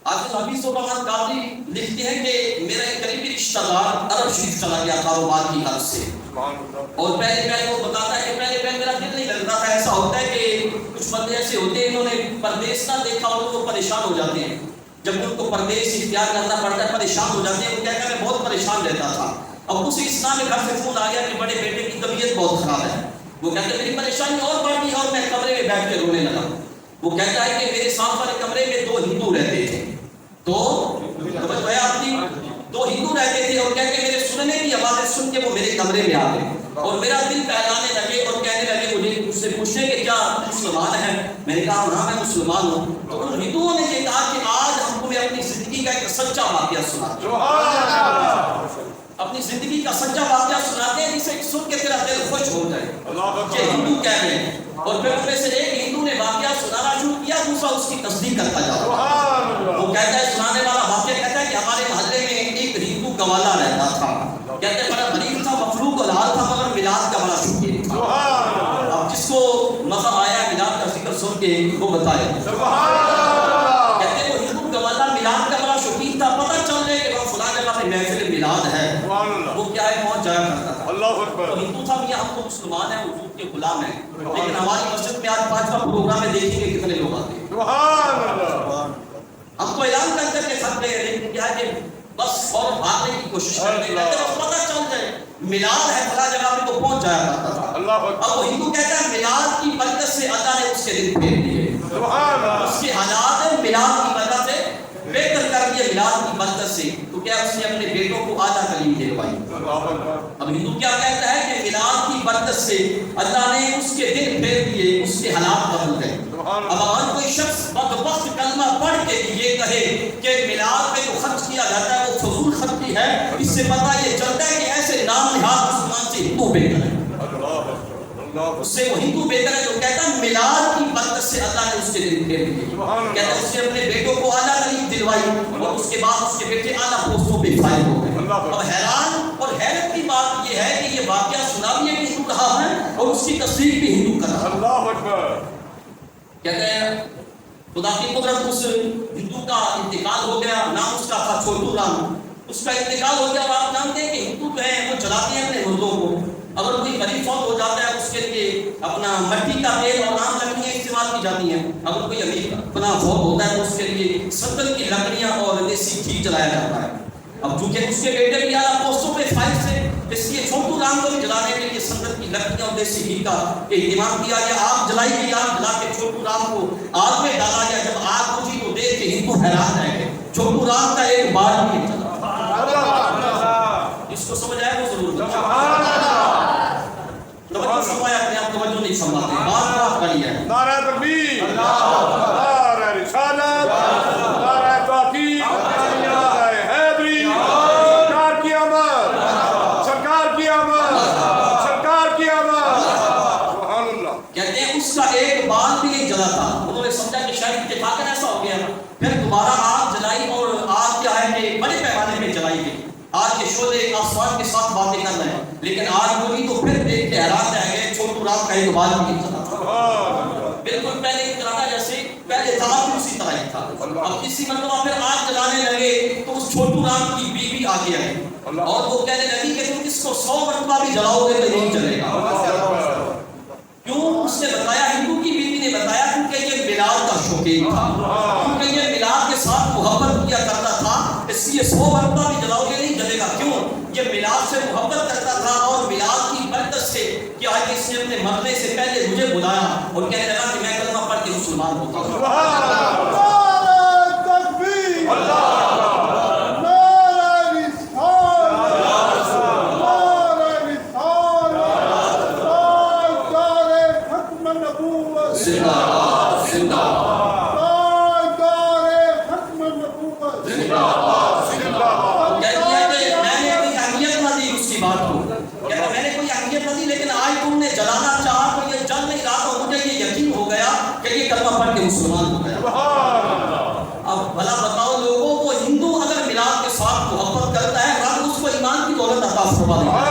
حافظ حفیظ الرحمن قاضی لکھتے ہیں کہ میرا ایک قریبی رشتہ دار عرب شریف چلا گیا کاروبار کی غرض سے، اور پہلے وہ بتاتا ہے کہ پہلے میرا دل نہیں لگتا تھا. ایسا ہوتا ہے کہ کچھ بندے ایسے ہوتے ہیں انہوں نے پردیس نہ دیکھا اور وہ پریشان ہو جاتے ہیں. جب ان کو پردیس اختیار کرنا پڑتا ہے پریشان ہو جاتے ہیں. وہ کہتا ہے میں بہت پریشان رہتا تھا. اب اسے اسلام میں گھر سے فون آ گیا کہ بڑے بیٹے کی طبیعت بہت خراب ہے. وہ کہتے ہیں میری پریشانی اور بڑھ گئی اور میں کمرے میں بیٹھ کے رونے لگا. وہ کہتا ہے کہ میرے ساتھ والے کمرے میں 2 ہندو رہتے تھے. دو ہندو رہتے تھے اور کہتے میرے سننے کی آوازیں سن کے وہ میرے کمرے میں آ گئے اور میرا دل بہلانے لگے اور کہنے لگے مجھے مجھ سے پوچھیں کہ کیا مسلمان ہے؟ میں نے کہا ہاں میں مسلمان ہوں. تو ان ہندوؤں نے یہ کہا کہ آج ہم تمہیں اپنی زندگی کا ایک سچا واقعہ سناتے ہیں. اپنی زندگی کا سچا واقعہ سناتے ہیں جسے سن کے تیرا دل خوش ہو جائے. یہ ہندو کہہ رہے ہیں. اور پھر ان میں سے ایک ہندو نے واقعہ سنانا شروع کیا، دوسرا اس کی تصدیق کرتا جا رہا. وہ کہتا ہے سنانے والا واقعہ کہتا ہے کہ ہمارے محلے میں ایک ہندو گوالا رہتا تھا. کہتے ہیں بڑا غریب تھا، مخلوق اور حال تھا، مگر میلاد کا بڑا شوقین تھا. اب جس کو مزہ آیا میلاد کا ذکر سن کے وہ بتائے. کہتے ہیں وہ ہندو گوالا میلاد کا بڑا شوقین تھا. پتہ چل رہے کہ وہ فلاں جگہ پہ محفل میلاد ہے، وہ کیا ہے پہنچ جایا کرتا تھا. ہندو تھا بھی، ہم تو مسلمان ہیں، وجود کے غلام ہیں، لیکن ہماری مسجد میں آج 5واں پروگرام ہے، دیکھیں گے کتنے لوگ آتے ہیں. ہم تو اعلان کر کر کے تھک گئے، لیکن کیا ہے کہ بس فوراً بھاگنے کی کوشش کرتے ہیں. بس پتہ چل جائے میلاد ہے فلاں جگہ پہ تو پہنچ جایا کرتا تھا. اب وہ ہندو کہتا ہے میلاد کی برکت سے اللہ نے اس کے دن پھیر دیے، اس کے حالات میلاد کی برکت سے بہتر کر دیے. میلاد کی برکت سے تو کیا اس نے اپنے بیٹوں کو آدھا کلیم دلوائی. اب ہندو کیا کہتا ہے کہ میلاد کی برکت سے اللہ نے اس کے دن پھیر دیے، اس کے حالات بدل گئے. اب اگر کوئی شخص بدبخت کلمہ پڑھ کے یہ کہے کہ میلاد پہ جو خرچ کیا جاتا ہے وہ فضول خرچی ہے، اس سے پتہ یہ چلتا ہے کہ ایسے نام نہاد مسلمان سے ہندو بہتر ہے. اس سے وہ ہندو بہتر ہے جو کہتا ہے میلاد کی برکت سے اللہ نے اس کے دن پھیر دیے. کہتا ہے اس نے اپنے بیٹوں کو اعلیٰ تعلیم دلوائی اور اس کے بعد اس کے بیٹے اعلیٰ پوسٹوں پہ فائز ہو گئے. اب حیران اور حیرت کی بات یہ ہے کہ یہ واقعہ سنا بھی ایک ہندو رہا ہے اور اس کی تصدیق بھی ہندو کر رہا ہے. کہتے ہیں خدا کی قدرت، اس ہندو کا انتقال ہو گیا. نام اس کا تھا چھوٹو رام. اس کا انتقال ہو گیا اور آپ جانتے ہیں کہ ہندو جو ہیں وہ جلاتے ہیں اپنے مردوں کو. اگر کوئی غریب فوت ہو جاتا ہے اس کے لیے اپنا مٹی کا تیل اور عام لکڑیاں استعمال کی جاتی ہیں. اگر کوئی امیر اپنا فوت ہوتا ہے تو اس کے لیے سندن کی لکڑیاں اور دیسی گھی جلایا جاتا ہے. اب چونکہ اس کے بیٹے بھی اعلیٰ پوسٹوں پہ فائز تھے، اس لیے چھوٹو رام کو بھی جلانے کے لیے سندن کی لکڑیاں اور دیسی گھی کا اہتمام کیا گیا. آگ جلائی گئی، آگ جلا کے چھوٹو رام کو آگ میں ڈالا گیا. جب آگ بجھی تو دیکھ کے ہندو حیران رہ گئے. چھوٹو رام کا ایک بار بھی نہیں چلا. اس کو سمجھ آیا وہ ضرور توجہ فرمایا. اپنے آپ توجہ نہیں فرماتے، بات بات کری ہے. نعرہ تکبیر، نعرہ رسالت، نعرہ تحقیق، نعرہ حیدری، سرکار کی آمد، سرکار کی آمد، سرکار کی آمد. سبحان اللہ. کہتے ہیں اس کا ایک بال بھی نہیں جلا تھا. انہوں نے سمجھا کہ شاید اتفاقاً ایسا ہو گیا. پھر دوبارہ آگ جلائی اور آگ کیا ہے کہ بڑے پیمانے میں جلائی گئی. آج کے شعلے آسمان کے ساتھ باتیں کر رہے ہیں، لیکن آج بولی تو پھر دیکھ کے حیران رہ گئے. چھوٹو رام کا ایک بال بھی نہیں چلا تھا. بالکل پہلے کی طرح تھا، جیسے پہلے تھا بھی اسی طرح ہی تھا. اب اسی مرتبہ پھر آگ جلانے لگے تو اس چھوٹو رام کی بیوی آگے آئی اور وہ کہنے لگی کہ تم اس کو 100 مرتبہ بھی جلاؤ گے تو نہیں چلے گا. کیوں؟ اس نے بتایا، ہندو کی بیوی نے بتایا کیونکہ یہ میلاد کا شوقین تھا، کیونکہ یہ میلاد کے ساتھ محبت کیا کرتا تھا، اس لیے 100 مرتبہ بھی جلاؤ گے نہیں جلے گا. کیوں؟ یہ میلاد سے محبت کرتا تھا اور میلاد کی برکت سے کیا ہے کہ اس نے اپنے مرنے سے پہلے مجھے بلایا اور کہنے لگا کہ میں کلمہ پڑھ کے مسلمان ہوتا ہوں. مسلمان ہو گیا. اب بھلا بتاؤ لوگوں کو، ہندو اگر میلاد کے ساتھ محبت کرتا ہے رب اس کو ایمان کی دولت عطا فرما دے گا.